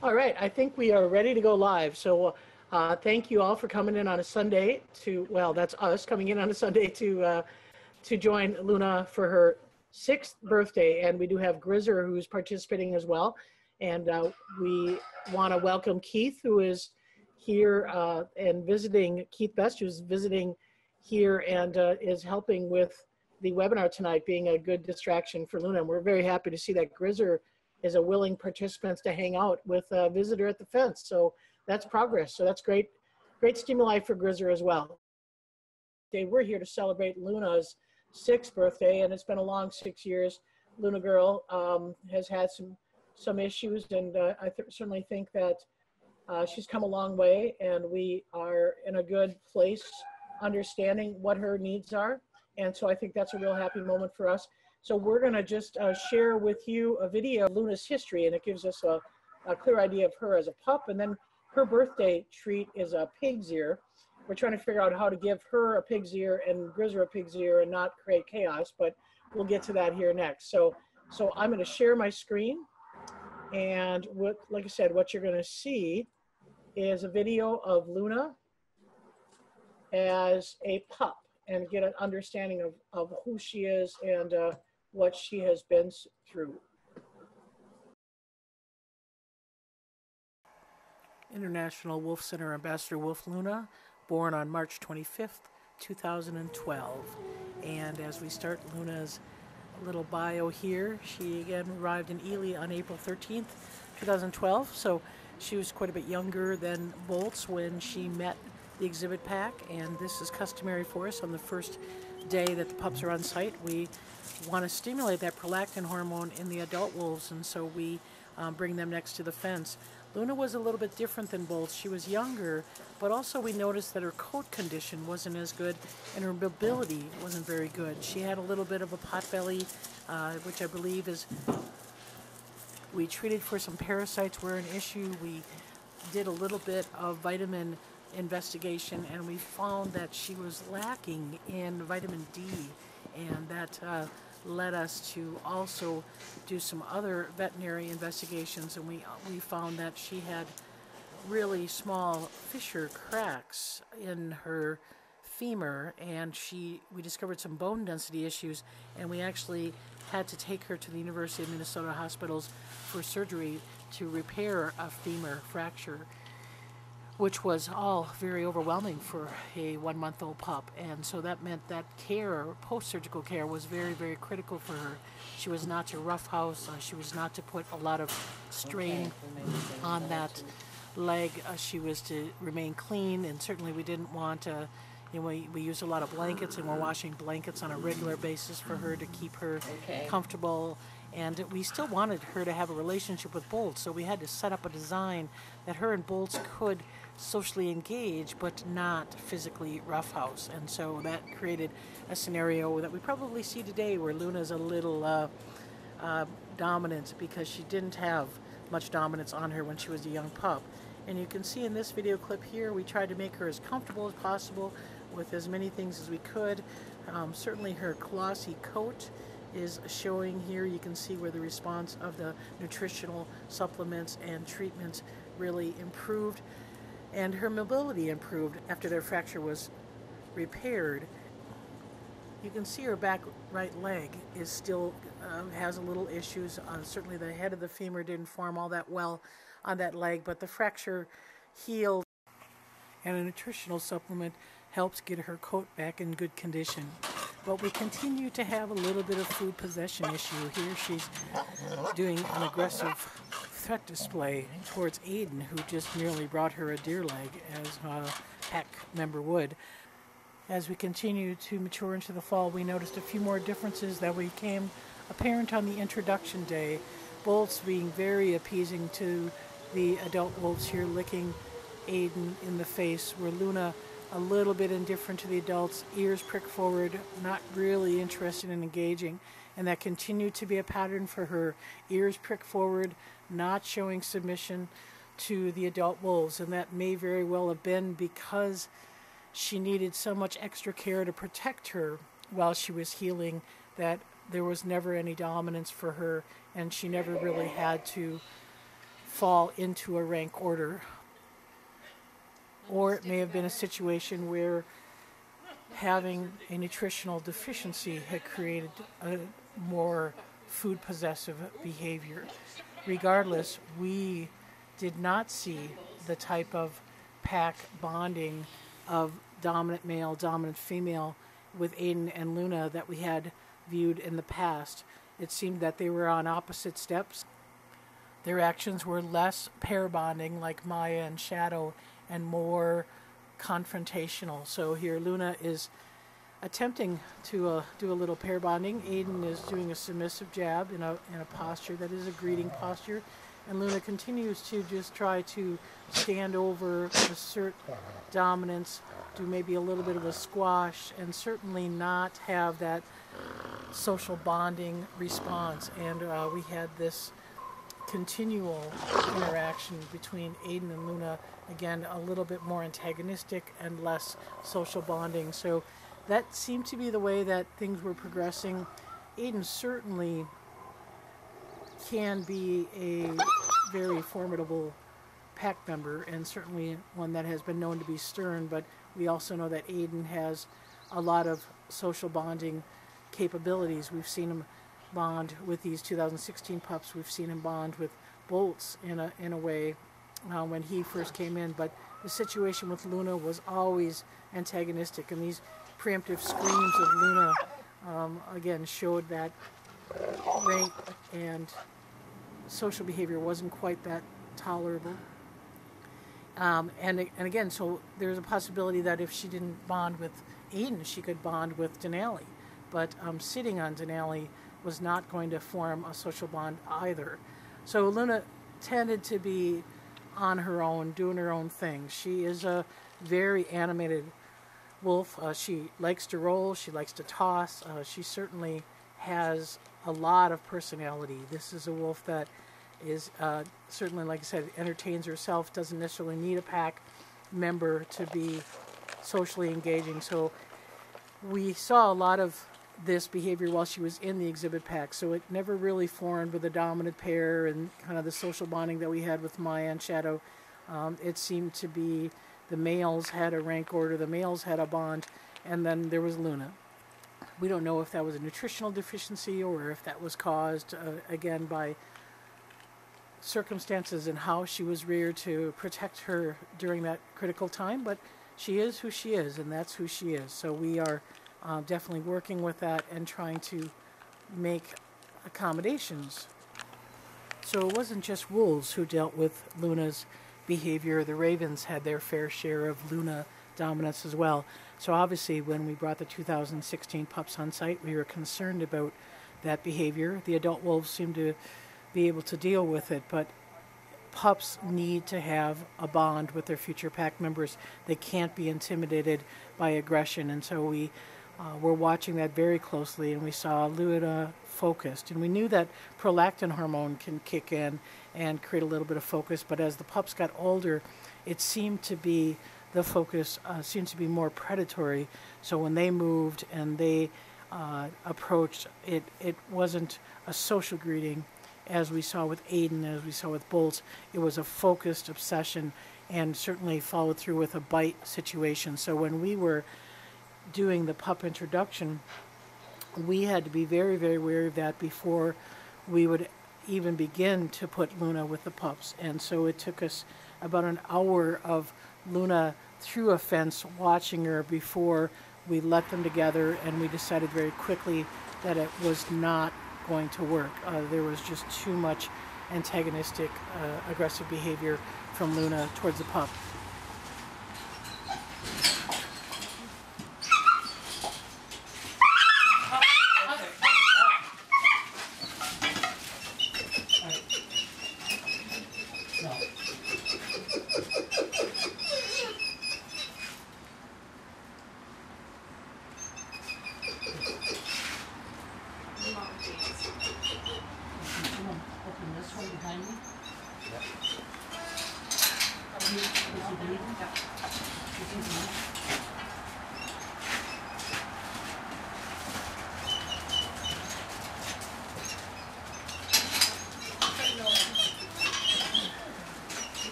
All right, I think we are ready to go live. So thank you all for coming in on a Sunday to, well, that's us coming in on a Sunday to join Luna for her 6th birthday. And we do have Grizzer who's participating as well. And we want to welcome Keith, who is here and visiting, Keith Best, who's visiting here and is helping with the webinar tonight, being a good distraction for Luna. And we're very happy to see that Grizzer is a willing participant to hang out with a visitor at the fence. So that's progress. So that's great, great stimuli for Grizzer as well. We're here to celebrate Luna's 6th birthday, and it's been a long 6 years. Luna girl has had some issues, and I certainly think that she's come a long way, and we are in a good place understanding what her needs are. And so I think that's a real happy moment for us. So we're going to just share with you a video of Luna's history, and it gives us a clear idea of her as a pup. And then her birthday treat is a pig's ear. We're trying to figure out how to give her a pig's ear and Grizzer a pig's ear and not create chaos, but we'll get to that here next. So I'm going to share my screen, and like I said, what you're going to see is a video of Luna as a pup and get an understanding of who she is and what she has been through. International Wolf Center Ambassador Wolf Luna, born on March 25th, 2012. And as we start Luna's little bio here, she again arrived in Ely on April 13th, 2012. So she was quite a bit younger than Bolts when she met the exhibit pack, and this is customary for us on the first day that the pups are on site. We want to stimulate that prolactin hormone in the adult wolves, and so we bring them next to the fence. Luna was a little bit different than Bolts. She was younger, but also we noticed that her coat condition wasn't as good and her mobility wasn't very good. She had a little bit of a pot belly, which I believe is, we treated for some parasites were an issue. We did a little bit of vitamin investigation, and we found that she was lacking in vitamin D, and that led us to also do some other veterinary investigations, and we found that she had really small fissure cracks in her femur, and we discovered some bone density issues, and we actually had to take her to the University of Minnesota hospitals for surgery to repair a femur fracture, which was all very overwhelming for a 1-month-old pup. And so that meant that care, post-surgical care, was very, very critical for her. She was not to roughhouse. She was not to put a lot of strain on that leg. She was to remain clean, and certainly we didn't want to, we use a lot of blankets, and we're washing blankets on a regular basis for her to keep her comfortable. And we still wanted her to have a relationship with Bolts, so we had to set up a design that her and Bolts could socially engage, but not physically roughhouse. And so that created a scenario that we probably see today, where Luna's a little dominant, because she didn't have much dominance on her when she was a young pup. And you can see in this video clip here, we tried to make her as comfortable as possible with as many things as we could. Certainly her glossy coat is showing here. You can see where the response of the nutritional supplements and treatments really improved, and her mobility improved after their fracture was repaired. You can see her back right leg is still has a little issues. Certainly the head of the femur didn't form all that well on that leg, but the fracture healed, and a nutritional supplement helps get her coat back in good condition. But we continue to have a little bit of food possession issue. Here she's doing an aggressive threat display towards Aiden, who just merely brought her a deer leg, as a pack member would. As we continue to mature into the fall, we noticed a few more differences that became apparent on the introduction day. Bolts being very appeasing to the adult wolves here, licking Aiden in the face, where Luna a little bit indifferent to the adults, ears pricked forward, not really interested in engaging, and that continued to be a pattern for her. Ears pricked forward, not showing submission to the adult wolves, and that may very well have been because she needed so much extra care to protect her while she was healing, that there was never any dominance for her, and she never really had to fall into a rank order. Or it may have been a situation where having a nutritional deficiency had created a more food possessive behavior. Regardless, we did not see the type of pack bonding of dominant male, dominant female with Aiden and Luna that we had viewed in the past. It seemed that they were on opposite steps. Their actions were less pair bonding like Maya and Shadow and more confrontational. So here Luna is attempting to do a little pair bonding. Aiden is doing a submissive jab in a posture that is a greeting posture. And Luna continues to just try to stand over, assert dominance, do maybe a little bit of a squash, and certainly not have that social bonding response. And we had this continual interaction between Aiden and Luna, again, a little bit more antagonistic and less social bonding. So that seemed to be the way that things were progressing. Aiden certainly can be a very formidable pack member, and certainly one that has been known to be stern, but we also know that Aiden has a lot of social bonding capabilities. We've seen him bond with these 2016 pups. We've seen him bond with Bolts in a way when he first came in, but the situation with Luna was always antagonistic, and these preemptive screams of Luna again showed that rank and social behavior wasn't quite that tolerable. And again, so there's a possibility that if she didn't bond with Aiden, she could bond with Denali. But sitting on Denali was not going to form a social bond either. So Luna tended to be on her own, doing her own thing. She is a very animated wolf. She likes to roll. She likes to toss. She certainly has a lot of personality. This is a wolf that is certainly, like I said, entertains herself, doesn't necessarily need a pack member to be socially engaging. So we saw a lot of this behavior while she was in the exhibit pack. So it never really formed with a dominant pair and kind of the social bonding that we had with Maya and Shadow. It seemed to be the males had a rank order, the males had a bond, and then there was Luna. We don't know if that was a nutritional deficiency or if that was caused, again, by circumstances and how she was reared to protect her during that critical time, but she is who she is, and that's who she is. So we are definitely working with that and trying to make accommodations. So it wasn't just wolves who dealt with Luna's behavior. The ravens had their fair share of Luna dominance as well. So obviously when we brought the 2016 pups on site, we were concerned about that behavior. The adult wolves seemed to be able to deal with it, but pups need to have a bond with their future pack members. They can't be intimidated by aggression, and so we were watching that very closely, and we saw Luna focused, and we knew that prolactin hormone can kick in and create a little bit of focus, but as the pups got older, it seemed to be the focus seemed to be more predatory. So when they moved and they approached, it wasn't a social greeting as we saw with Aiden, as we saw with Bolts. It was a focused obsession and certainly followed through with a bite situation. So when we were doing the pup introduction, we had to be very, very wary of that before we would even begin to put Luna with the pups. And so it took us about an hour of Luna through a fence watching her before we let them together, and we decided very quickly that it was not going to work. There was just too much antagonistic, aggressive behavior from Luna towards the pup. Open this one behind me. Yep.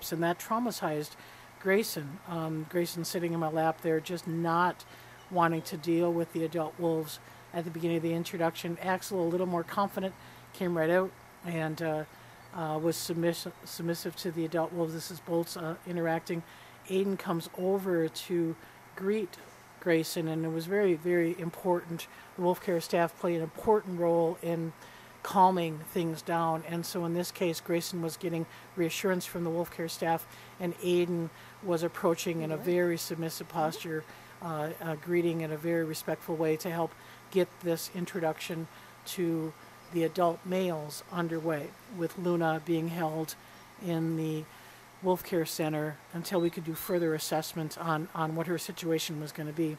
wraps, and that traumatized Grayson. Grayson sitting in my lap there, just not wanting to deal with the adult wolves at the beginning of the introduction. Axel, a little more confident, came right out and was submissive to the adult wolves. This is Bolt's interacting. Aiden comes over to greet Grayson, and it was very, very important. The wolf care staff played an important role in calming things down, and so in this case Grayson was getting reassurance from the wolf care staff, and Aiden was approaching in a very submissive posture, greeting in a very respectful way to help get this introduction to the adult males underway, with Luna being held in the Wolf Care Center until we could do further assessment on what her situation was going to be.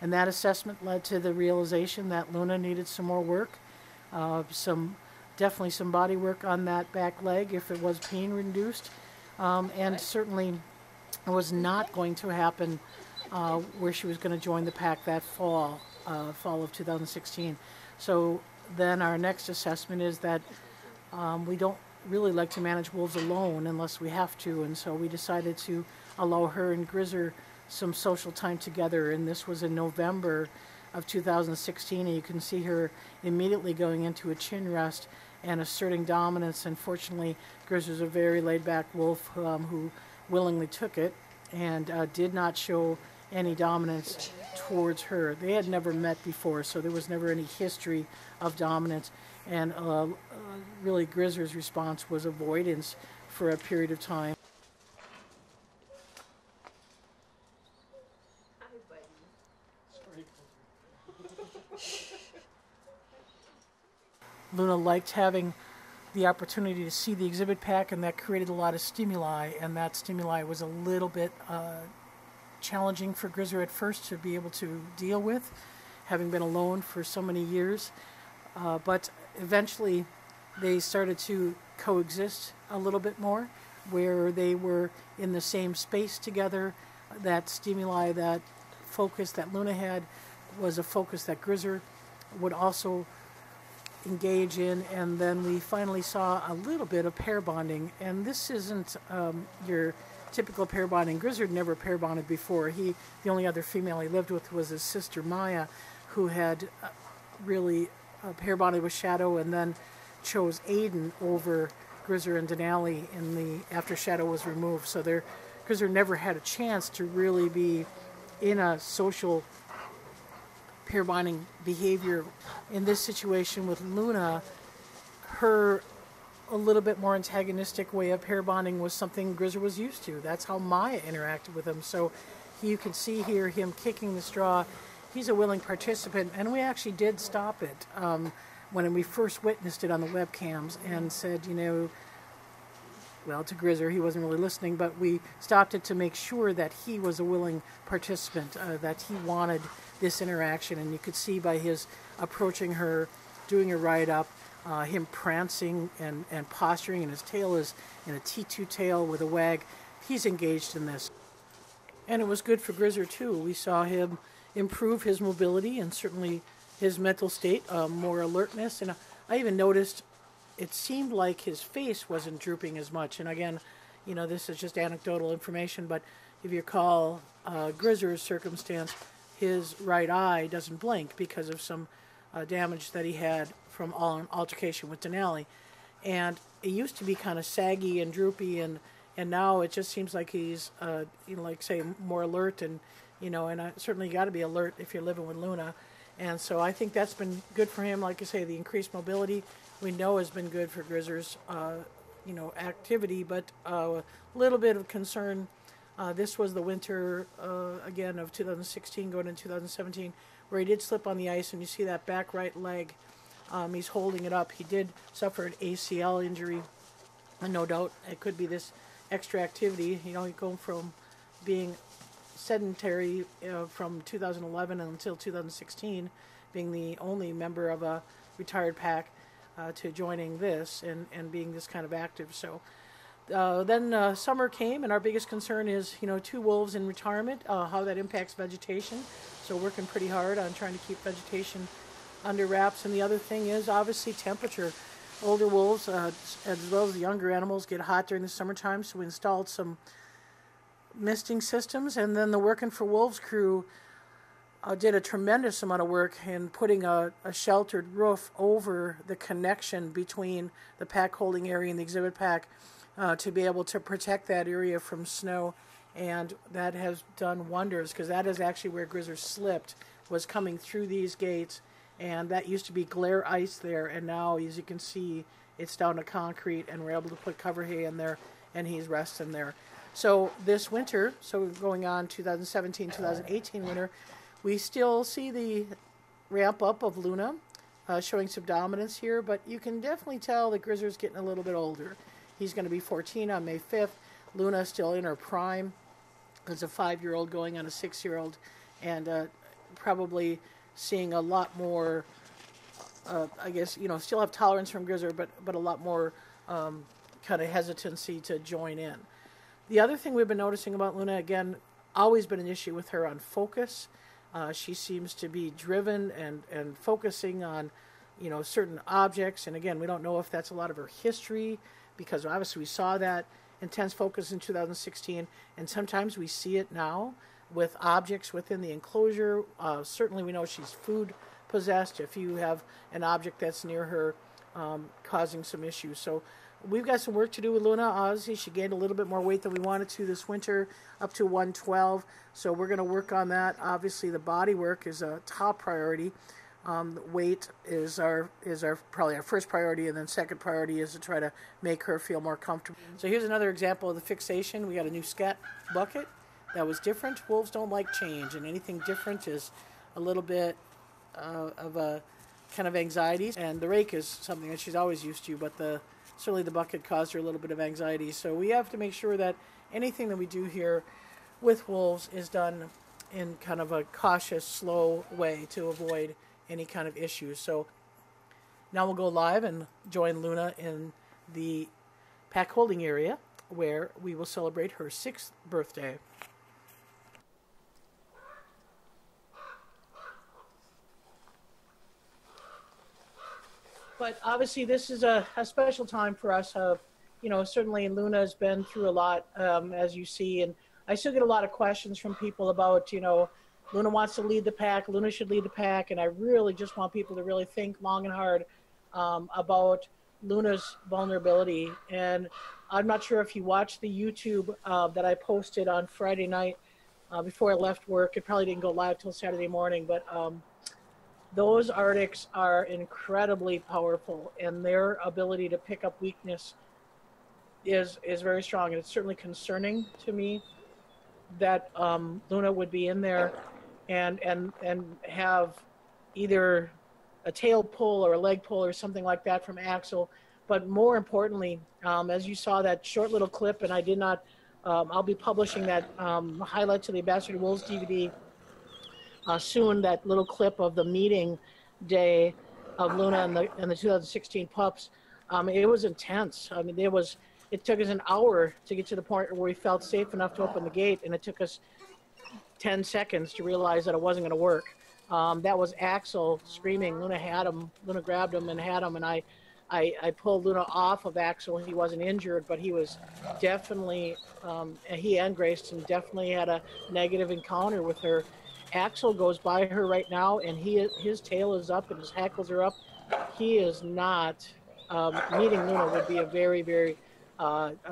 And that assessment led to the realization that Luna needed some more work, definitely some body work on that back leg if it was pain reduced, and certainly it was not going to happen where she was going to join the pack that fall of 2016. So then our next assessment is that we don't really like to manage wolves alone unless we have to, and so we decided to allow her and Grizzer some social time together, and this was in November of 2016, and you can see her immediately going into a chin rest and asserting dominance. And fortunately, Grizzer's a very laid-back wolf who willingly took it and did not show any dominance towards her. They had never met before, so there was never any history of dominance. And really Grizzer's response was avoidance for a period of time. Hi, buddy. Luna liked having the opportunity to see the exhibit pack, and that created a lot of stimuli, and that stimuli was a little bit challenging for Grizzer at first to be able to deal with, having been alone for so many years. But eventually they started to coexist a little bit more, where they were in the same space together. That stimuli, that focus that Luna had, was a focus that Grizzer would also engage in, and then we finally saw a little bit of pair bonding. And this isn't your typical pair bonding. Grizzer never pair bonded before. The only other female he lived with was his sister Maya, who had really pair bonded with Shadow, and then chose Aiden over Grizzer and Denali after Shadow was removed. So Grizzer never had a chance to really be in a social pair bonding behavior. In this situation with Luna, her a little bit more antagonistic way of pair bonding was something Grizzer was used to. That's how Maya interacted with him. So you can see here him kicking the straw. He's a willing participant, and we actually did stop it when we first witnessed it on the webcams and said, well, to Grizzer, he wasn't really listening, but we stopped it to make sure that he was a willing participant, that he wanted this interaction. And you could see by his approaching her, doing a ride-up, him prancing and posturing, and his tail is in a T2 tail with a wag. He's engaged in this. And it was good for Grizzer, too. We saw him improve his mobility and certainly his mental state, more alertness. And I even noticed it seemed like his face wasn't drooping as much. And again, this is just anecdotal information, but if you recall Grizzer's circumstance, his right eye doesn't blink because of some damage that he had from an altercation with Denali. And it used to be kind of saggy and droopy, and now it just seems like he's, more alert, and and certainly you got to be alert if you're living with Luna. And so I think that's been good for him. Like I say, the increased mobility we know has been good for Grizzer's, activity, but a little bit of concern. This was the winter, again, of 2016 going into 2017, where he did slip on the ice, and you see that back right leg. He's holding it up. He did suffer an ACL injury, and no doubt it could be this extra activity. You go from being sedentary from 2011 until 2016, being the only member of a retired pack, to joining this and being this kind of active. So then summer came, and our biggest concern is, 2 wolves in retirement, how that impacts vegetation. So working pretty hard on trying to keep vegetation under wraps. And the other thing is obviously temperature. older wolves, as well as the younger animals, get hot during the summertime, so we installed some misting systems. And then the Working for Wolves crew did a tremendous amount of work in putting a sheltered roof over the connection between the pack holding area and the exhibit pack to be able to protect that area from snow. And that has done wonders, because that is actually where Grizzr slipped, was coming through these gates. And that used to be glare ice there, and now, as you can see, it's down to concrete, and we're able to put cover hay in there, and he's resting there. So this winter, so going on 2017-2018 winter, we still see the ramp up of Luna, showing some dominance here, but you can definitely tell that Grizzr's getting a little bit older. He's going to be 14 on May 5th. Luna's still in her prime as a 5-year-old going on a 6-year-old, and probably seeing a lot more, I guess, still have tolerance from Grizzr, but a lot more kind of hesitancy to join in. The other thing we've been noticing about Luna, again, always been an issue with her on focus. She seems to be driven and focusing on, certain objects. And again, we don't know if that's a lot of her history, because obviously we saw that intense focus in 2016, and sometimes we see it now with objects within the enclosure. Certainly we know she's food possessed if you have an object that's near her causing some issues. So we've got some work to do with Luna. Obviously, she gained a little bit more weight than we wanted to this winter, up to 112. So we're going to work on that. Obviously, the body work is a top priority. Weight is probably our first priority, and then second priority is to try to make her feel more comfortable. So here's another example of the fixation. We got a new scat bucket that was different. Wolves don't like change, and anything different is a little bit of a kind of anxiety. And the rake is something that she's always used to, but certainly the bucket caused her a little bit of anxiety. So we have to make sure that anything that we do here with wolves is done in kind of a cautious, slow way to avoid any kind of issues. So now we'll go live and join Luna in the pack holding area, where we will celebrate her 6th birthday. But obviously this is a special time for us. Certainly Luna's been through a lot, as you see, and I still get a lot of questions from people about, Luna wants to lead the pack, Luna should lead the pack, and I really just want people to really think long and hard about Luna's vulnerability. And I'm not sure if you watched the YouTube that I posted on Friday night before I left work. It probably didn't go live till Saturday morning, but those Arctics are incredibly powerful, and their ability to pick up weakness is very strong. And it's certainly concerning to me that Luna would be in there and have either a tail pull or a leg pull or something like that from Axel. But more importantly, as you saw that short little clip, and I did not, I'll be publishing that highlight to the Ambassador Wolves DVD soon, that little clip of the meeting day of Luna and the 2016 pups. It was intense. I mean, it took us an hour to get to the point where we felt safe enough to open the gate, and it took us 10 seconds to realize that it wasn't going to work. That was Axel screaming. Luna had him. Luna grabbed him and had him, and I pulled Luna off of Axel. He wasn't injured, but he was definitely, he and Grayson definitely had a negative encounter with her. Axel goes by her right now, and his tail is up and his hackles are up. He is not, meeting Luna would be a very, very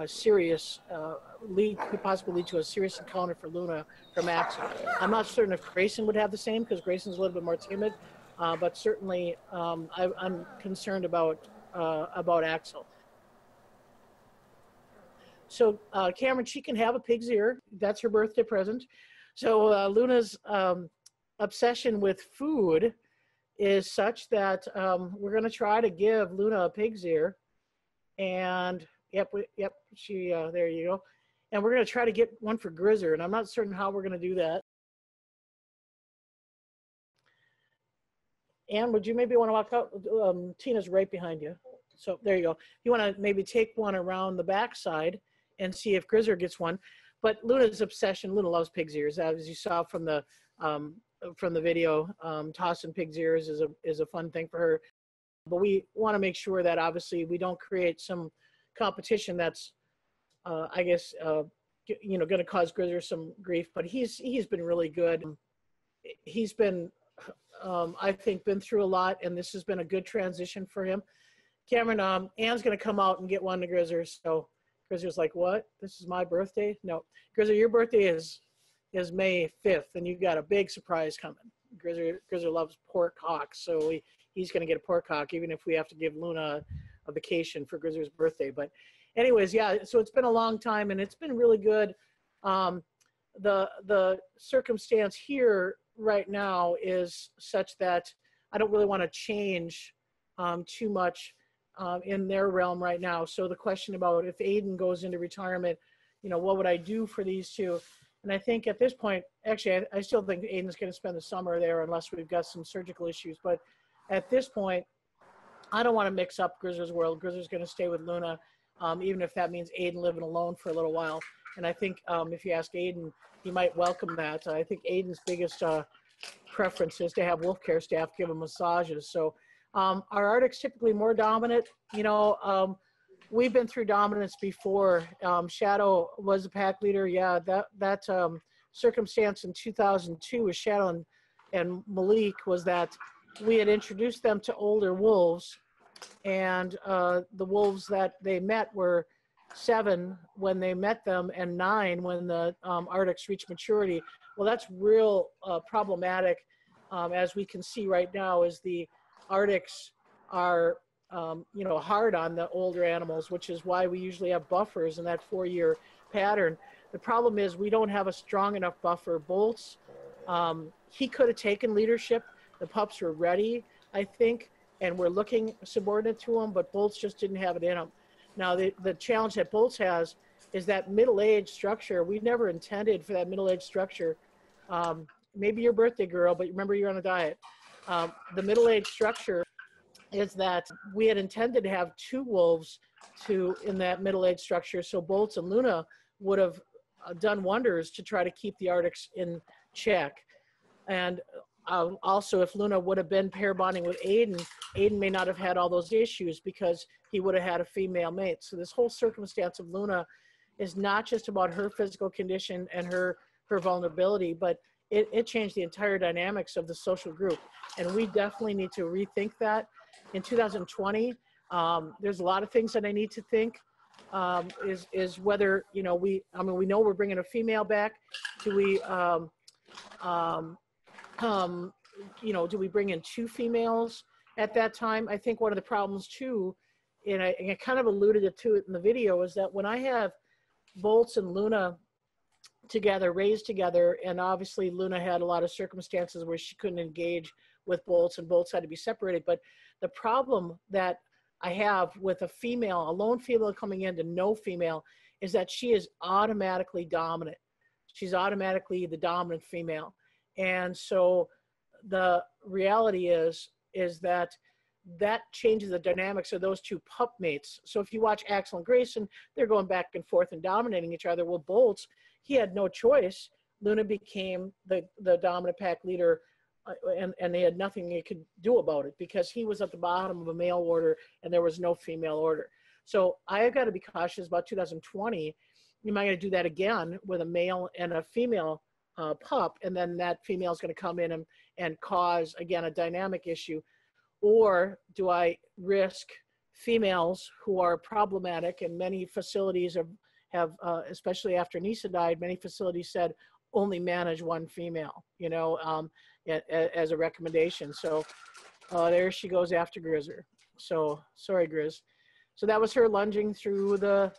serious could possibly lead to a serious encounter for Luna from Axel. I'm not certain if Grayson would have the same, because Grayson's a little bit more timid, but certainly I'm concerned about Axel. So Cameron, she can have a pig's ear. That's her birthday present. So Luna's obsession with food is such that we're going to try to give Luna a pig's ear. And yep, she, there you go. And we're going to try to get one for Grizzr, and I'm not certain how we're going to do that. Anne, would you maybe want to walk out? Tina's right behind you. So there you go. You want to maybe take one around the backside and see if Grizzr gets one. But Luna's obsession, Luna loves pig's ears, as you saw from the video. Tossing pig's ears is a fun thing for her. But we want to make sure that obviously we don't create some competition that's, I guess, going to cause Grizzer some grief. But he's been really good. He's been, I think, been through a lot, and this has been a good transition for him. Cameron, Ann's going to come out and get one to Grizzer. So Grizzer's like, what? This is my birthday? No. Grizzer, your birthday is May 5th, and you've got a big surprise coming. Grizzer loves pork hocks, so he's going to get a pork hock, even if we have to give Luna a vacation for Grizzer's birthday. But anyways, yeah, so it's been a long time, and it's been really good. The circumstance here right now is such that I don't really want to change too much in their realm right now. So the question about if Aiden goes into retirement, what would I do for these two? And I think at this point, actually, I still think Aiden's going to spend the summer there unless we've got some surgical issues. But at this point, I don't want to mix up Grizzer's world. Grizzer's going to stay with Luna, even if that means Aiden living alone for a little while. And I think if you ask Aiden, he might welcome that. I think Aiden's biggest preference is to have wolf care staff give him massages. So our Arctic's typically more dominant. We've been through dominance before. Shadow was a pack leader. Yeah, that circumstance in 2002 with Shadow and Malik was that we had introduced them to older wolves, and the wolves that they met were 7 when they met them and 9 when the Arctics reached maturity. Well, that's real problematic, as we can see right now, as the Arctics are hard on the older animals, which is why we usually have buffers in that 4-year pattern. The problem is we don't have a strong enough buffer. Bolts, he could have taken leadership. The pups were ready, I think, and we're looking subordinate to him, but Bolts just didn't have it in him. Now, the challenge that Bolts has is that middle-aged structure. We never intended for that middle-aged structure. Maybe your birthday girl, but remember you're on a diet. The middle-aged structure is that we had intended to have 2 wolves in that middle-aged structure, so Bolts and Luna would have done wonders to try to keep the Arctics in check. And also, if Luna would have been pair bonding with Aiden may not have had all those issues because he would have had a female mate. So this whole circumstance of Luna is not just about her physical condition and her vulnerability, but it changed the entire dynamics of the social group. And we definitely need to rethink that. In 2020, there's a lot of things that I need to think. Is whether, we know we're bringing a female back. Do we, do we bring in 2 females at that time? I think one of the problems too, and I kind of alluded to it in the video, is that when I have Bolts and Luna together, raised together, and obviously Luna had a lot of circumstances where she couldn't engage with Bolts and Bolts had to be separated. But the problem that I have with a lone female coming into no female, is that she is automatically dominant. She's automatically the dominant female. And so the reality is that changes the dynamics of those 2 pup mates. So if you watch Axel and Grayson, they're going back and forth and dominating each other. Well, Bolts, he had no choice. Luna became the dominant pack leader, and they had nothing they could do about it because he was at the bottom of a male order and there was no female order. So I've got to be cautious about 2020. You might going to do that again with a male and a female pup, and then that female is going to come in and cause, again, a dynamic issue. Or do I risk females who are problematic? And many facilities have especially after Nisa died, many facilities said only manage 1 female, as a recommendation. So there she goes after Grizzer. So sorry, Grizz. So that was her lunging through the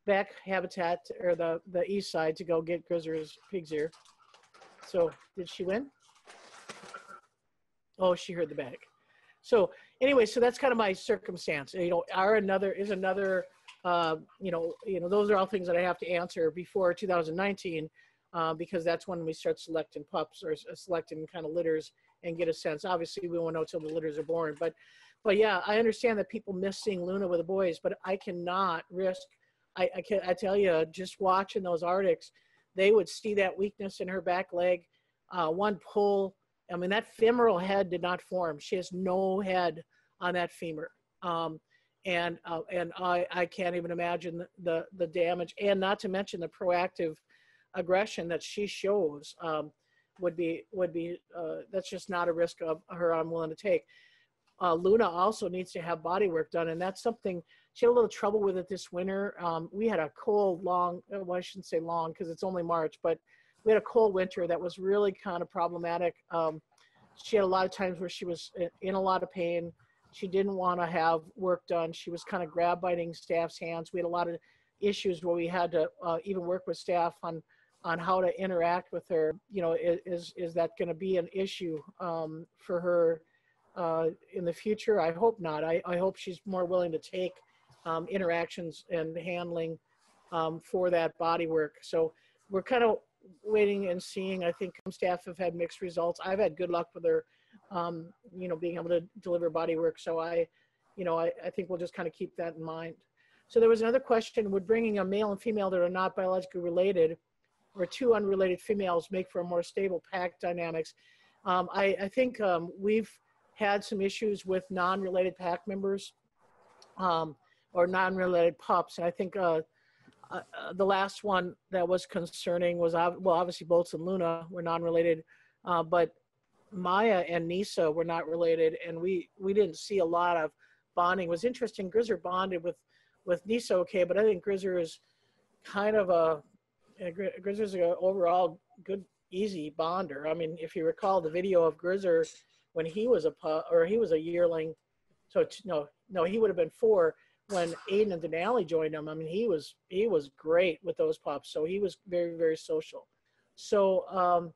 back habitat, or the east side, to go get Grizzer's pig's ear. So did she win? Oh, she heard the bag. So anyway, so that's kind of my circumstance. Those are all things that I have to answer before 2019, because that's when we start selecting pups, or selecting kind of litters, and get a sense. Obviously, we won't know till the litters are born. But yeah, I understand that people miss seeing Luna with the boys, but I cannot risk. I tell you, just watching those Arctics, they would see that weakness in her back leg, one pull. I mean, that femoral head did not form. She has no head on that femur. And I can't even imagine the damage, and not to mention the proactive aggression that she shows would be that's just not a risk of her I'm willing to take. Luna also needs to have body work done, and that's something she had a little trouble with it this winter. We had a cold, long, well, I shouldn't say long because it's only March, but we had a cold winter that was really kind of problematic. She had a lot of times where she was in a lot of pain. She didn't want to have work done. She was kind of grab biting staff's hands. We had a lot of issues where we had to even work with staff on how to interact with her. You know, is that going to be an issue for her in the future? I hope not. I hope she's more willing to take interactions and handling for that body work. So we're kind of waiting and seeing. I think some staff have had mixed results. I've had good luck with her, you know, being able to deliver body work. So I think we'll just kind of keep that in mind. So there was another question: would bringing a male and female that are not biologically related, or two unrelated females, make for a more stable pack dynamics? I think we've had some issues with non-related pack members or non-related pups, and I think the last one that was concerning was, well, obviously Bolts and Luna were non-related, but Maya and Nisa were not related, and we didn't see a lot of bonding. It was interesting. Grizzer bonded with Nisa okay, but I think Grizzer is kind of Grizzer's an overall good, easy bonder. I mean, if you recall the video of Grizzer when he was a pup, or he was a yearling, so no, he would have been 4 when Aiden and Denali joined him. I mean, he was great with those pups. So he was very, very social. So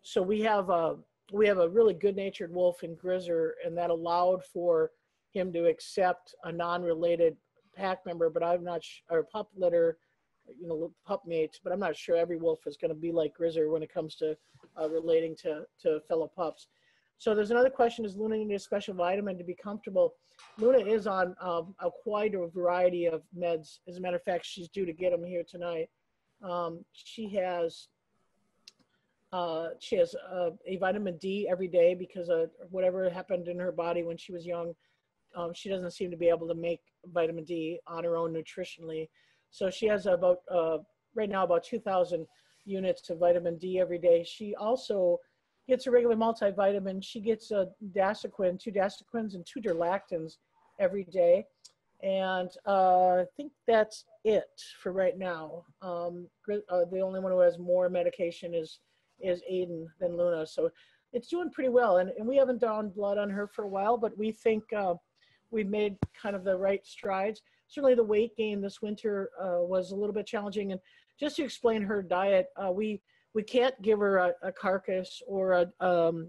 so we have a really good-natured wolf in Grizzer, and that allowed for him to accept a non-related pack member, but I'm not or pup litter, you know, pup mates, but I'm not sure every wolf is going to be like Grizzer when it comes to relating to fellow pups. So there's another question: does Luna need a special vitamin to be comfortable? Luna is on quite a variety of meds. As a matter of fact, she's due to get them here tonight. She has a vitamin D every day because of whatever happened in her body when she was young. She doesn't seem to be able to make vitamin D on her own nutritionally. So she has about, right now, about 2,000 units of vitamin D every day. She also gets a regular multivitamin. She gets a Dasaquin, 2 Dasaquins and 2 Durlactins every day. And I think that's it for right now. The only one who has more medication is Aiden than Luna. So it's doing pretty well. And we haven't drawn blood on her for a while, but we think we've made kind of the right strides. Certainly the weight gain this winter was a little bit challenging. And just to explain her diet, we can't give her a carcass or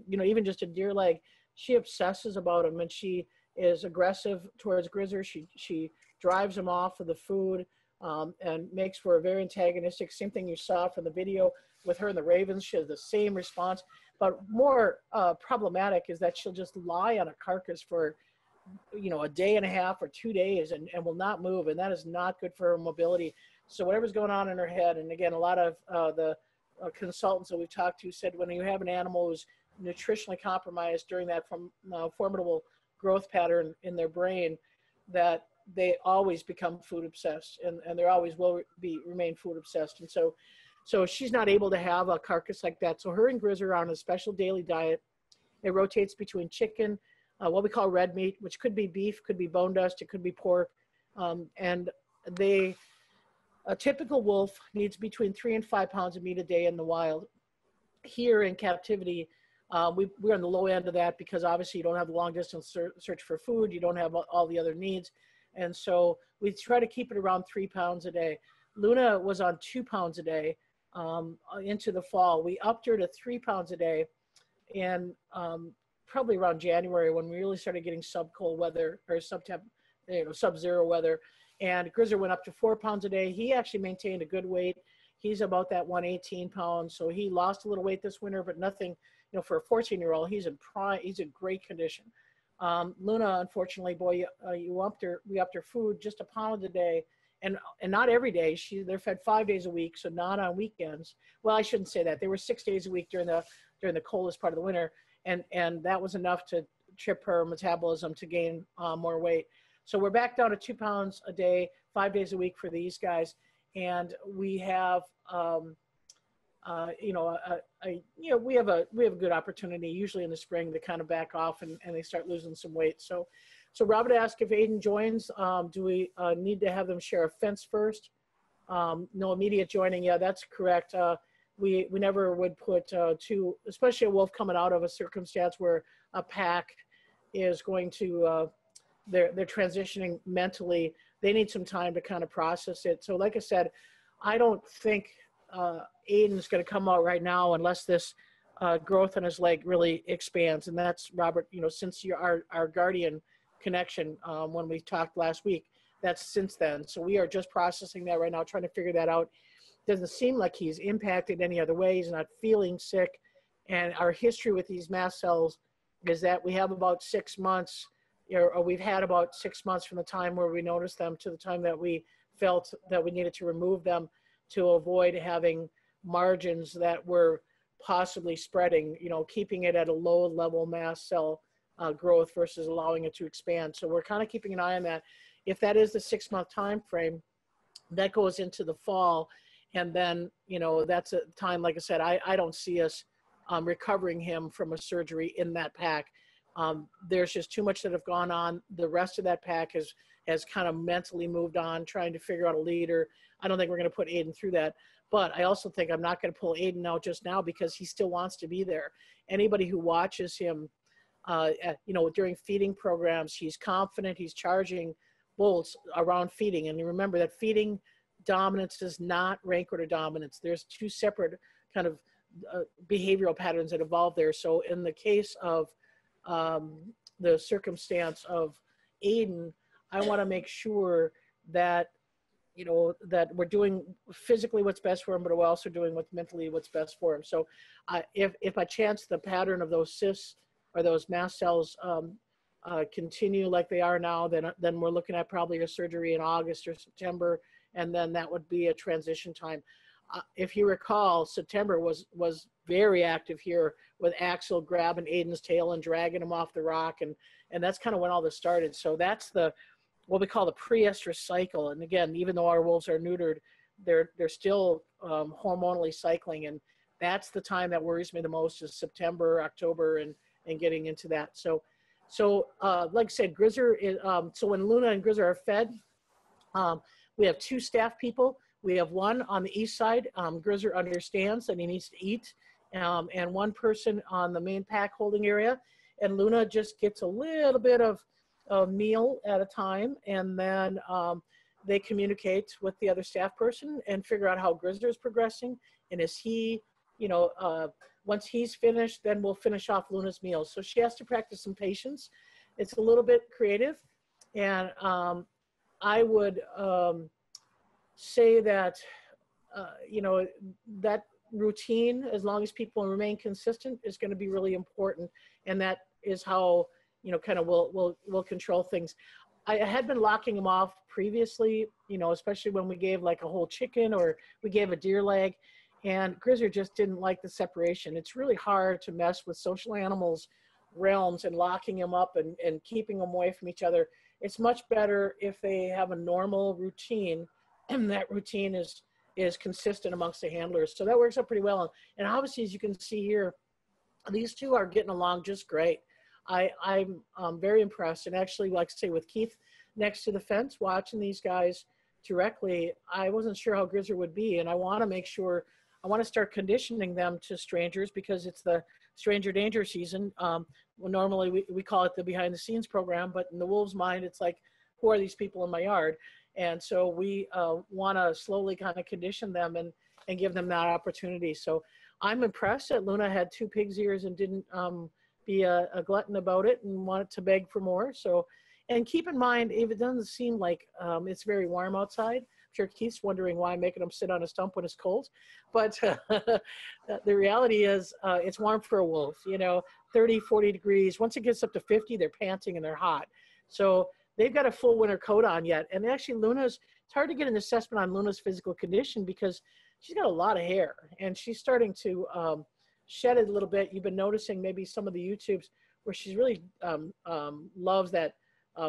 even just a deer leg. She obsesses about them, and she is aggressive towards Grizzer. She drives him off of the food and makes for a very antagonistic. Same thing you saw from the video with her and the ravens. She has the same response. But more problematic is that she'll just lie on a carcass for a day and a half or 2 days and will not move, and that is not good for her mobility. So whatever's going on in her head, and again, a lot of the consultants that we've talked to said when you have an animal who's nutritionally compromised during that formidable growth pattern in their brain, that they always become food obsessed, and they always will remain food obsessed. And so she's not able to have a carcass like that. So her and Grizzer are on a special daily diet. It rotates between chicken, what we call red meat, which could be beef, could be bone dust, it could be pork. And a typical wolf needs between 3 and 5 pounds of meat a day in the wild. Here in captivity, we're on the low end of that because obviously you don't have the long distance search for food. You don't have all the other needs. And so we try to keep it around 3 pounds a day. Luna was on 2 pounds a day into the fall. We upped her to 3 pounds a day. And probably around January when we really started getting sub-cold weather or sub-zero weather. And Grizzer went up to 4 pounds a day. He actually maintained a good weight. He's about that 118 pounds. So he lost a little weight this winter, but nothing, for a 14-year-old, he's in great condition. Luna, unfortunately, boy, we upped her food just a pound a day, and not every day. They're fed 5 days a week, so not on weekends. Well, I shouldn't say that. They were 6 days a week during the coldest part of the winter, and that was enough to trip her metabolism to gain more weight. So we're back down to 2 pounds a day, 5 days a week for these guys. And we have, we have a good opportunity usually in the spring to kind of back off and they start losing some weight. So Robert asked if Aiden joins, do we need to have them share a fence first? No immediate joining. Yeah, that's correct. We never would put two, especially a wolf coming out of a circumstance where a pack is going to, they're transitioning mentally. They need some time to kind of process it. So like I said, I don't think Aiden's going to come out right now unless this growth in his leg really expands. And that's, Robert, since you're our guardian connection when we talked last week, that's since then. So we are just processing that right now, trying to figure that out. Doesn't seem like he's impacted any other way. He's not feeling sick. And our history with these mast cells is that we have about 6 months, or we've had about 6 months from the time where we noticed them to the time that we felt that we needed to remove them to avoid having margins that were possibly spreading, keeping it at a low level mast cell growth versus allowing it to expand. So we're kind of keeping an eye on that. If that is the 6 month time frame, that goes into the fall. And then, that's a time, like I said, I don't see us recovering him from a surgery in that pack. There's just too much that have gone on. The rest of that pack has kind of mentally moved on, trying to figure out a leader. I don't think we're going to put Aiden through that. But I also think I'm not going to pull Aiden out just now because he still wants to be there. Anybody who watches him, during feeding programs, he's confident, he's charging bulls around feeding. And you remember that feeding dominance is not rank order dominance. There's two separate kind of behavioral patterns that evolve there. So in the case of the circumstance of Aiden, I want to make sure that, that we're doing physically what's best for him, but we're also doing what's mentally what's best for him. So if by chance the pattern of those cysts or those mast cells continue like they are now, then we're looking at probably a surgery in August or September, and then that would be a transition time. If you recall, September was very active here with Axel grabbing Aiden's tail and dragging him off the rock, and that's kind of when all this started. So that's what we call the pre-estrus cycle. And again, even though our wolves are neutered, they're still hormonally cycling, and that's the time that worries me the most is September, October, and getting into that. So like I said, Grizzer is, so when Luna and Grizzer are fed, we have 2 staff people. We have one on the east side. Grizzer understands that he needs to eat, and one person on the main pack holding area. And Luna just gets a little bit of meal at a time, and then they communicate with the other staff person and figure out how Grizzer is progressing. And is he, once he's finished, then we'll finish off Luna's meal. So she has to practice some patience. It's a little bit creative, and I would say that, that routine, as long as people remain consistent, is going to be really important. And that is how, kind of we'll control things. I had been locking them off previously, especially when we gave like a whole chicken or we gave a deer leg, and Grizzer just didn't like the separation. It's really hard to mess with social animals realms and locking them up and keeping them away from each other. It's much better if they have a normal routine, and that routine is consistent amongst the handlers. So that works out pretty well. And obviously, as you can see here, these two are getting along just great. I'm very impressed. And actually, like I say, with Keith next to the fence, watching these guys directly, I wasn't sure how Grizzer would be. And I want to make sure, I want to start conditioning them to strangers because it's the stranger danger season. Well, normally we call it the behind the scenes program, but in the wolves' mind, it's like, who are these people in my yard? And so we want to slowly kind of condition them and give them that opportunity. So I'm impressed that Luna had 2 pig's ears and didn't be a glutton about it and wanted to beg for more. So, and keep in mind, if it doesn't seem like it's very warm outside, I'm sure Keith's wondering why I'm making him sit on a stump when it's cold. But the reality is it's warm for a wolf, 30, 40 degrees. Once it gets up to 50, they're panting and they're hot. So they've got a full winter coat on yet. And actually it's hard to get an assessment on Luna's physical condition because she's got a lot of hair and she's starting to shed it a little bit. You've been noticing maybe some of the YouTubes where she's really loves that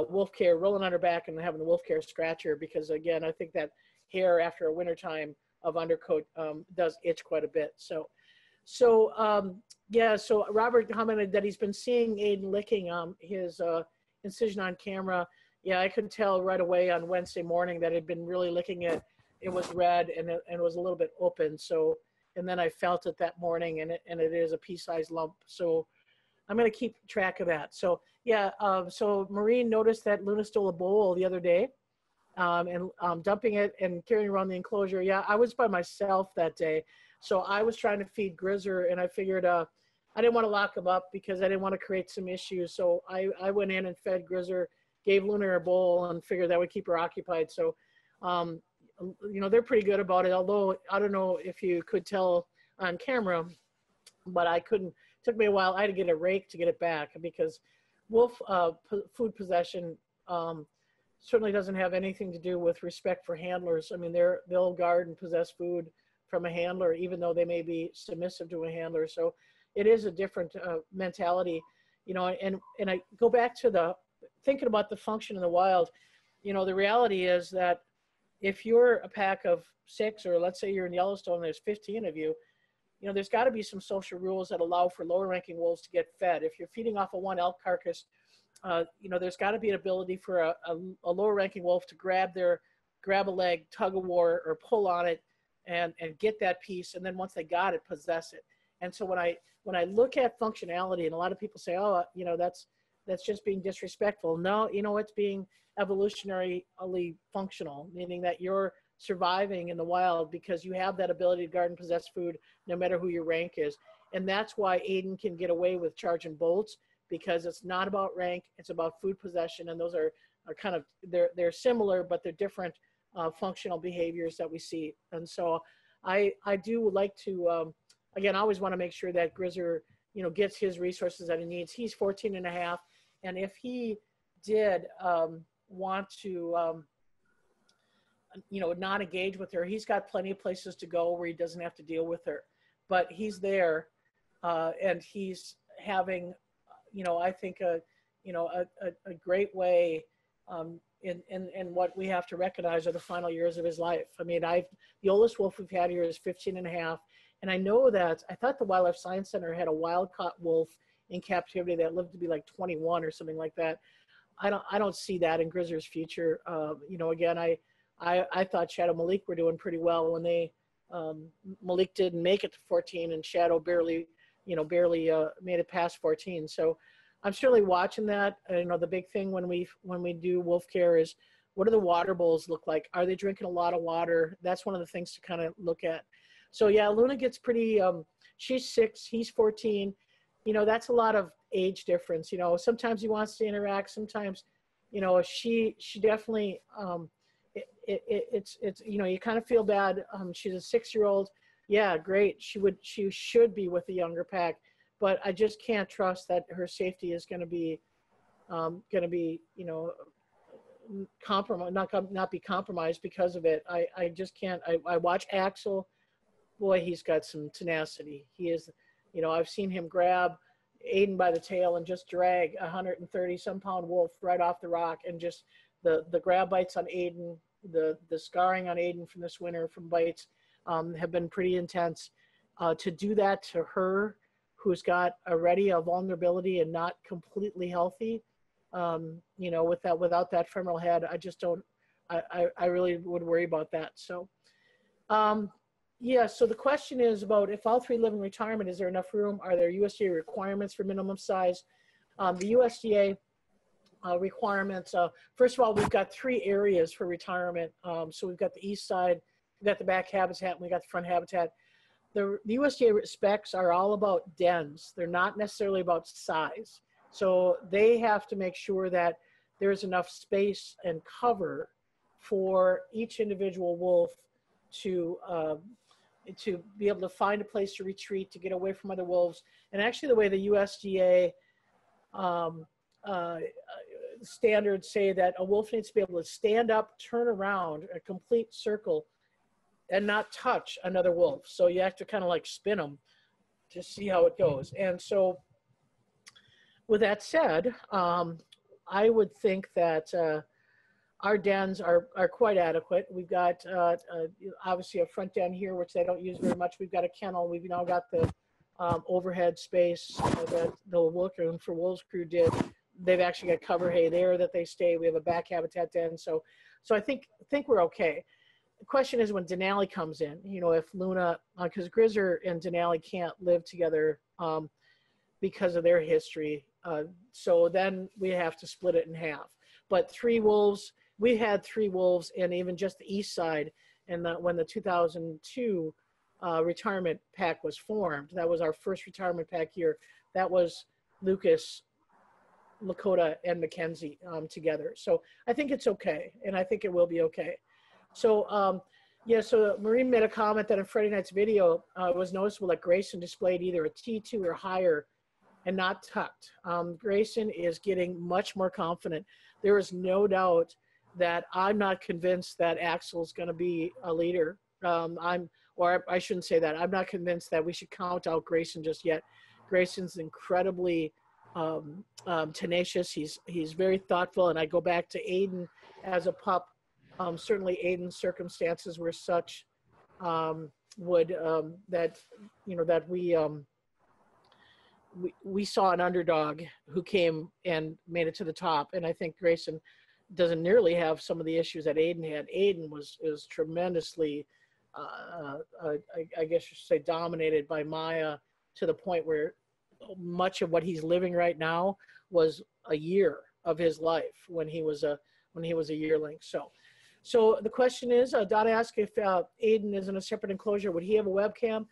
wolf care, rolling on her back and having the wolf care scratch her, because again, I think that hair after a wintertime of undercoat does itch quite a bit. Yeah, so Robert commented that he's been seeing Aiden licking his incision on camera. Yeah, I could tell right away on Wednesday morning that he'd been really licking it. It was red and it was a little bit open. So, and then I felt it that morning, and it is a pea-sized lump. So I'm going to keep track of that. So yeah, so Maureen noticed that Luna stole a bowl the other day, and dumping it and carrying around the enclosure. Yeah, I was by myself that day. So I was trying to feed Grizzer, and I figured I didn't want to lock him up because I didn't want to create some issues. So I went in and fed Grizzer, gave Luna a bowl, and figured that would keep her occupied. So, you know, they're pretty good about it. Although I don't know if you could tell on camera, but I couldn't. It took me a while. I had to get a rake to get it back, because wolf food possession certainly doesn't have anything to do with respect for handlers. I mean, they'll guard and possess food from a handler, even though they may be submissive to a handler. So it is a different mentality, you know. And I go back to thinking about the function in the wild. You know, the reality is that if you're a pack of 6, or let's say you're in Yellowstone, there's 15 of you, you know, there's got to be some social rules that allow for lower ranking wolves to get fed. If you're feeding off of one elk carcass, you know, there's got to be an ability for a lower ranking wolf to grab a leg, tug of war, or pull on it and get that piece. And then once they got it, possess it. And so when I look at functionality, and a lot of people say, oh, you know, that's just being disrespectful. No, you know, it's being evolutionarily functional, meaning that you're surviving in the wild because you have that ability to guard and possess food no matter who your rank is. And that's why Aiden can get away with charging bolts, because it's not about rank, it's about food possession. And those are kind of, they're similar, but they're different functional behaviors that we see. And so I do like to, again, I always want to make sure that Grizzer, you know, gets his resources that he needs. He's 14 and a half. And if he did want to, you know, not engage with her, he's got plenty of places to go where he doesn't have to deal with her. But he's there, and he's having, you know, I think a great way in what we have to recognize are the final years of his life. I mean, the oldest wolf we've had here is 15 and a half. And I know that, I thought the Wildlife Science Center had a wild-caught wolf in captivity that lived to be like 21 or something like that. I don't see that in Grizzer's future. You know, again, I thought Shadow Malik were doing pretty well when they, Malik didn't make it to 14, and Shadow barely made it past 14. So I'm certainly watching that. You know, the big thing when we do wolf care is, what do the water bowls look like? Are they drinking a lot of water? That's one of the things to kind of look at. So yeah, Luna gets pretty, she's 6, he's 14. You know, that's a lot of age difference. You know, sometimes he wants to interact. Sometimes, you know, she definitely, it's, you know, you kind of feel bad. She's a 6-year-old. Yeah, great. She should be with the younger pack, but I just can't trust that her safety is going to be, you know, not be compromised because of it. I just can't. I watch Axel. Boy, he's got some tenacity. He is, you know, I've seen him grab Aiden by the tail and just drag 130-some-pound wolf right off the rock, and just the grab bites on Aiden, the scarring on Aiden from this winter from bites have been pretty intense. To do that to her, who's got already a vulnerability and not completely healthy, you know, without that femoral head, I just don't. I really would worry about that. So. Yeah, so the question is about, if all 3 live in retirement, is there enough room? Are there USDA requirements for minimum size? The USDA requirements, first of all, we've got 3 areas for retirement. So we've got the east side, we've got the back habitat, and we got the front habitat. The USDA specs are all about dens. They're not necessarily about size. So they have to make sure that there's enough space and cover for each individual wolf to be able to find a place to retreat, to get away from other wolves. And actually the way the USDA standards say that a wolf needs to be able to stand up, turn around, a complete circle, and not touch another wolf. So you have to kind of like spin them to see how it goes. And so with that said, I would think that our dens are quite adequate. We've got obviously a front den here, which they don't use very much. We've got a kennel. We've now got the overhead space that the workroom for Wolves Crew did. They've actually got cover hay there that they stay. We have a back habitat den. So I think we're okay. The question is when Denali comes in, you know, if Luna, because Grizzer and Denali can't live together because of their history. So then we have to split it in half. But 3 wolves, we had 3 wolves, and even just the east side. And when the 2002 retirement pack was formed, that was our first retirement pack year. That was Lucas, Lakota, and Mackenzie together. So I think it's okay, and I think it will be okay. So yeah, so Maureen made a comment that in Friday night's video, it was noticeable that Grayson displayed either a T2 or higher and not tucked. Grayson is getting much more confident. There is no doubt that I'm not convinced that Axel's going to be a leader. Or I shouldn't say that. I'm not convinced that we should count out Grayson just yet. Grayson's incredibly tenacious. He's very thoughtful. And I go back to Aiden as a pup. Certainly Aiden's circumstances were such that, you know, that we saw an underdog who came and made it to the top. And I think Grayson doesn't nearly have some of the issues that Aiden had. Aiden was tremendously, I guess you should say, dominated by Maya to the point where much of what he's living right now was a year of his life when he was a yearling. So the question is, Dot asked if Aiden is in a separate enclosure, would he have a webcam?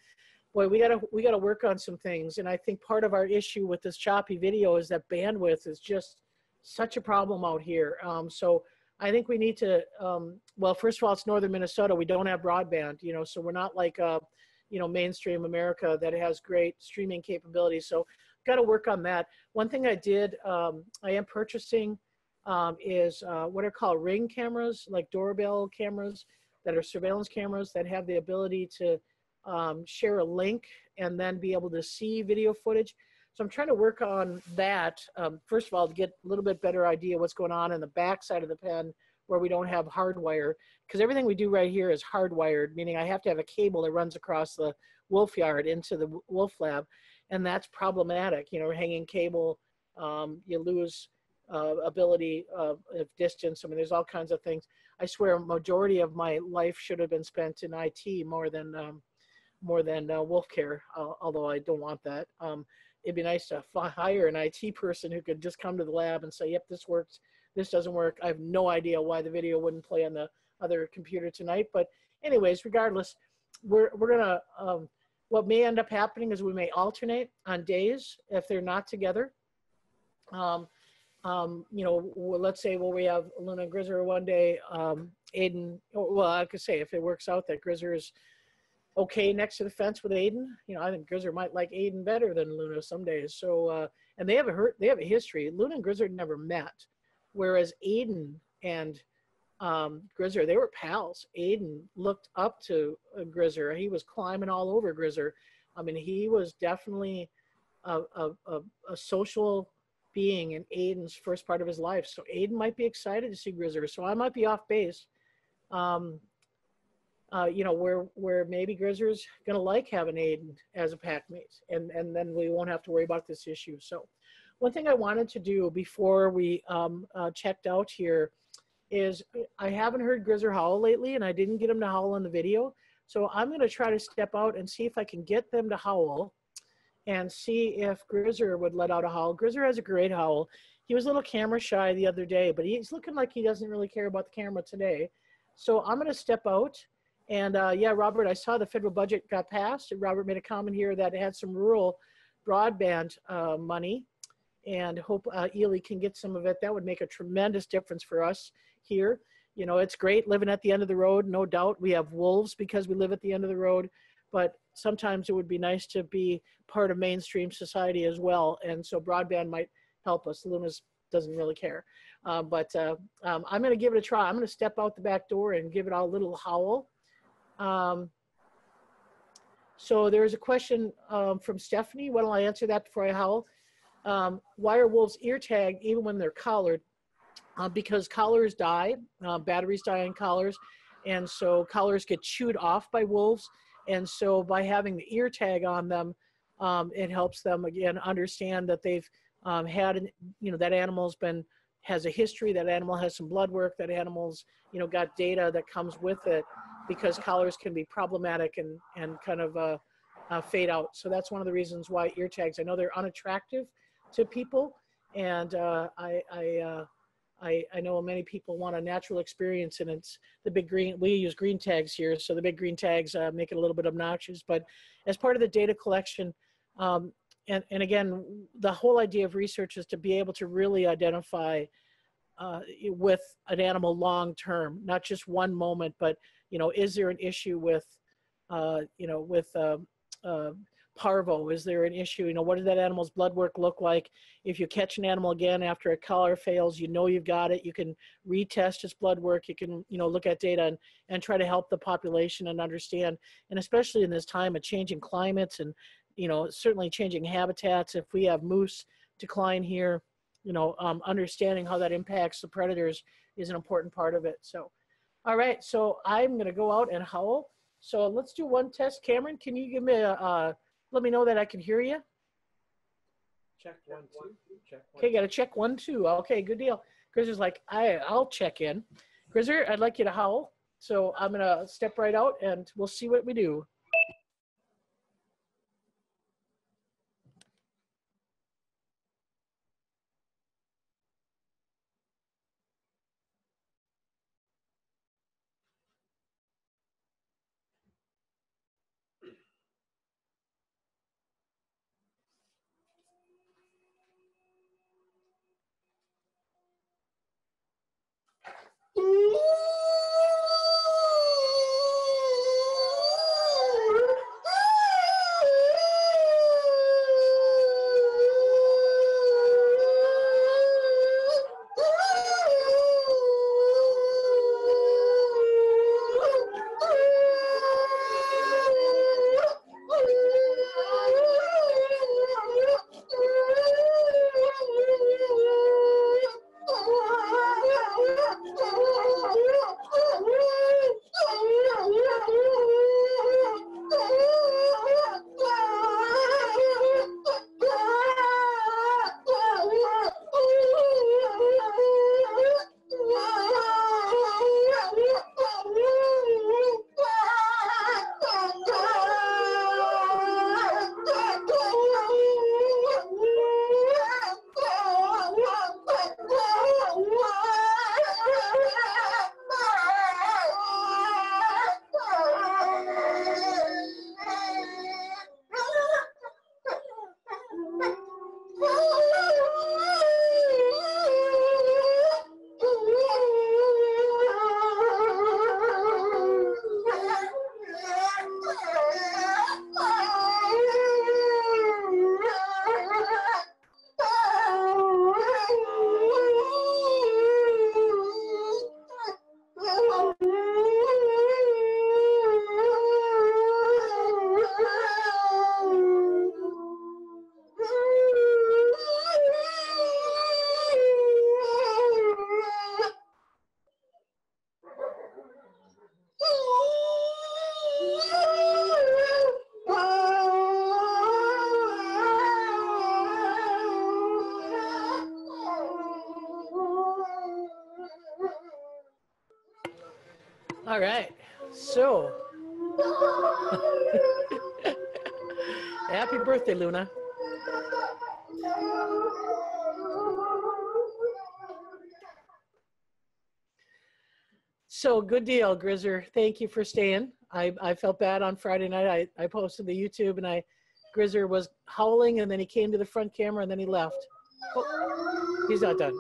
Boy, we gotta work on some things. And I think part of our issue with this choppy video is that bandwidth is just such a problem out here. So I think we need to, well, first of all, it's northern Minnesota. We don't have broadband, you know, so we're not like, you know, mainstream America that has great streaming capabilities. So got to work on that. One thing I did, I am purchasing is what are called Ring cameras, like doorbell cameras that are surveillance cameras that have the ability to share a link and then be able to see video footage. So I'm trying to work on that, first of all, to get a little bit better idea what's going on in the back side of the pen where we don't have hardwire, because everything we do right here is hardwired, meaning I have to have a cable that runs across the wolf yard into the wolf lab, and that's problematic. You know, hanging cable, you lose ability of distance. I mean, there's all kinds of things. I swear a majority of my life should have been spent in IT more than wolf care, although I don't want that. It'd be nice to hire an IT person who could just come to the lab and say, yep, this works, this doesn't work. I have no idea why the video wouldn't play on the other computer tonight. But anyways, regardless, we're gonna, what may end up happening is we may alternate on days if they're not together. You know, let's say, well, we have Luna and Grizzer one day, Aiden, well, I could say if it works out that Grizzer is okay next to the fence with Aiden, you know, I think Grizzer might like Aiden better than Luna some days. So, and they have a history. Luna and Grizzer never met, whereas Aiden and Grizzer, they were pals. Aiden looked up to Grizzer. He was climbing all over Grizzer. I mean, he was definitely a social being in Aiden's first part of his life. So Aiden might be excited to see Grizzer. So I might be off base. You know, where maybe Grizzer's going to like having Aiden as a pack mate, and then we won't have to worry about this issue. So one thing I wanted to do before we checked out here is I haven't heard Grizzer howl lately, and I didn't get him to howl in the video. So I'm going to try to step out and see if I can get them to howl and see if Grizzer would let out a howl. Grizzer has a great howl. He was a little camera shy the other day, but he's looking like he doesn't really care about the camera today. So I'm going to step out. And yeah, Robert, I saw the federal budget got passed. And Robert made a comment here that it had some rural broadband money, and hope Ely can get some of it. That would make a tremendous difference for us here. You know, it's great living at the end of the road, no doubt. We have wolves because we live at the end of the road, but sometimes it would be nice to be part of mainstream society as well. And so broadband might help us. Luna's doesn't really care. But I'm going to give it a try. I'm going to step out the back door and give it a little howl. So there's a question from Stephanie. Why don't I answer that before I howl? Why are wolves ear tagged even when they're collared? Because collars die, batteries die in collars, and so collars get chewed off by wolves. And so by having the ear tag on them, it helps them again understand that they've had, that animal's has a history, that animal has some blood work, that animal's, got data that comes with it, because collars can be problematic and kind of fade out. So that's one of the reasons why ear tags, I know they're unattractive to people, and I know many people want a natural experience, and it's the big green, we use green tags here, so the big green tags make it a little bit obnoxious. But as part of the data collection, and again, the whole idea of research is to be able to really identify with an animal long term, not just one moment, but, is there an issue with, parvo? Is there an issue? What does that animal's blood work look like? If you catch an animal again after a collar fails, you've got it. You can retest its blood work. You can, look at data and try to help the population and understand. And especially in this time of changing climates and, certainly changing habitats, if we have moose decline here, understanding how that impacts the predators is an important part of it. So, all right. So I'm going to go out and howl. So let's do one test. Cameron, can you give me let me know that I can hear you? Check 1, 2. Check 1. Okay, got to check 1, 2. Okay, good deal. Grizzer's like, I'll check in. Grizzer, I'd like you to howl. So I'm going to step right out and we'll see what we do. All right, so happy birthday, Luna. So good deal, Grizzer. Thank you for staying. I felt bad on Friday night. I posted the YouTube and Grizzer was howling and then he came to the front camera and then he left. Oh, he's not done.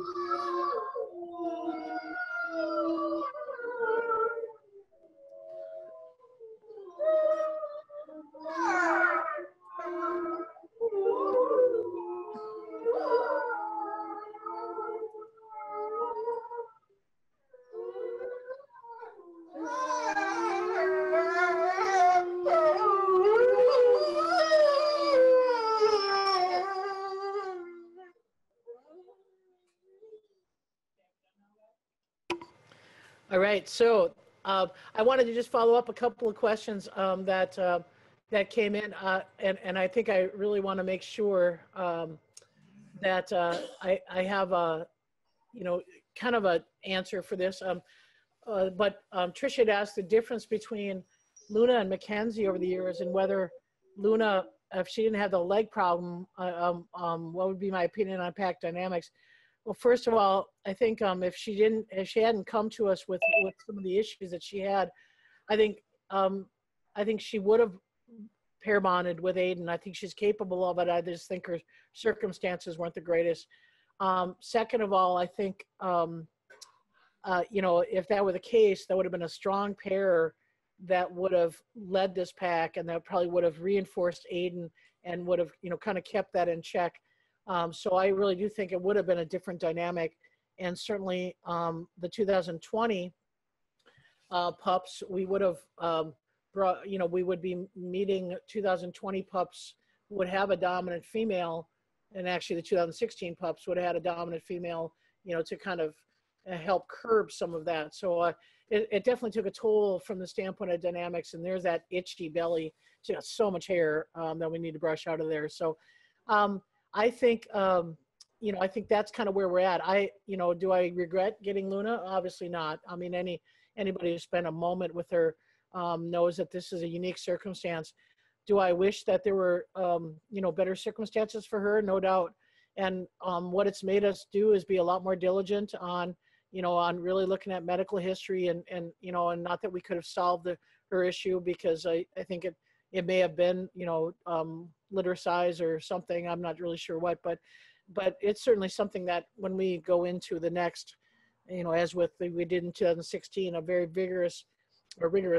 All right, so I wanted to just follow up a couple of questions that came in, and I think I really want to make sure that I have a kind of a answer for this. But Tricia had asked the difference between Luna and Mackenzie over the years, and whether Luna, if she didn't have the leg problem, what would be my opinion on pack dynamics? Well, first of all, I think if she hadn't come to us with some of the issues that she had, I think she would have pair bonded with Aiden. I think she's capable of it. I just think her circumstances weren't the greatest. Second of all, I think if that were the case, that would have been a strong pair that would have led this pack, and that probably would have reinforced Aiden and would have kind of kept that in check. So I really do think it would have been a different dynamic, and certainly the 2020 pups, we would have brought, we would be meeting 2020 pups would have a dominant female, and actually the 2016 pups would have had a dominant female, to kind of help curb some of that. So it definitely took a toll from the standpoint of dynamics, and there's that itchy belly. She got so much hair that we need to brush out of there. So I think, I think that's kind of where we're at. Do I regret getting Luna? Obviously not. I mean, anybody who spent a moment with her knows that this is a unique circumstance. Do I wish that there were, better circumstances for her? No doubt. And what it's made us do is be a lot more diligent on, on really looking at medical history and not that we could have solved her issue, because I think it may have been, litter size or something. I'm not really sure what, but it's certainly something that when we go into the next, as we did in 2016, a very rigorous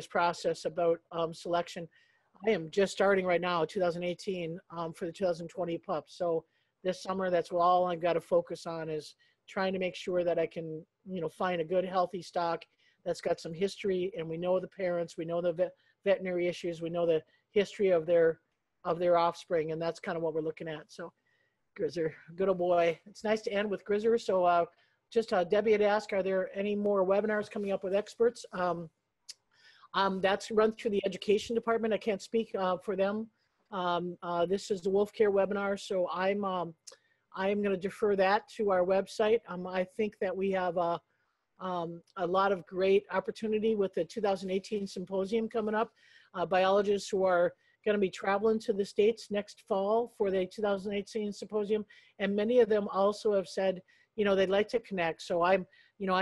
process about selection. I am just starting right now, 2018, for the 2020 pups. So this summer, that's all I've got to focus on, is trying to make sure that I can, find a good, healthy stock that's got some history, and we know the parents, we know the veterinary issues, we know the history of their offspring, and that's kind of what we're looking at. So Grizzer, good old boy. It's nice to end with Grizzer. So Debbie had asked, are there any more webinars coming up with experts? That's run through the education department. I can't speak for them. This is the Wolf Care webinar, so I'm going to defer that to our website. I think that we have a lot of great opportunity with the 2018 symposium coming up. Biologists who are going to be traveling to the States next fall for the 2018 symposium, and many of them also have said, they'd like to connect. So I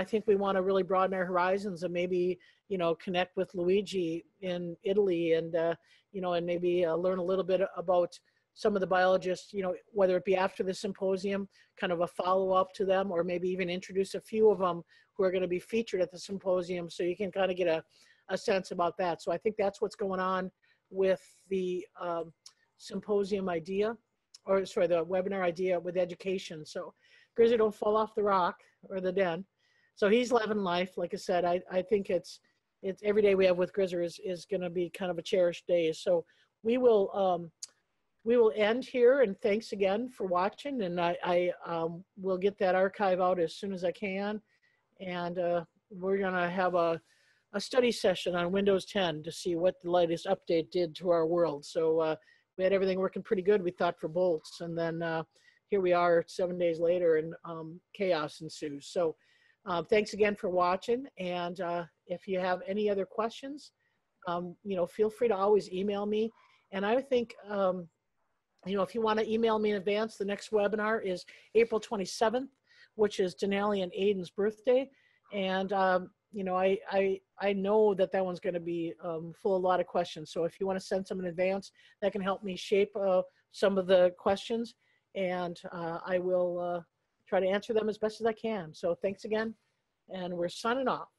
think we want to really broaden our horizons and maybe, connect with Luigi in Italy and, and maybe learn a little bit about some of the biologists, whether it be after the symposium, kind of a follow-up to them, or maybe even introduce a few of them who are going to be featured at the symposium, so you can kind of get a sense about that. So I think that's what's going on with the symposium idea, or sorry, the webinar idea with education. So Grizzly, don't fall off the rock or the den. So he's loving life. Like I said, I think it's every day we have with Grizzer is going to be kind of a cherished day. So we will end here, and thanks again for watching. And I will get that archive out as soon as I can. And we're going to have a study session on Windows 10 to see what the latest update did to our world. So we had everything working pretty good, we thought, for bolts. And then here we are 7 days later, and chaos ensues. So thanks again for watching. And if you have any other questions, feel free to always email me. And I think, if you want to email me in advance, the next webinar is April 27th, which is Denali and Aiden's birthday. And, I know that one's going to be full of a lot of questions. So if you want to send some in advance, that can help me shape some of the questions. And I will try to answer them as best as I can. So thanks again, and we're signing off.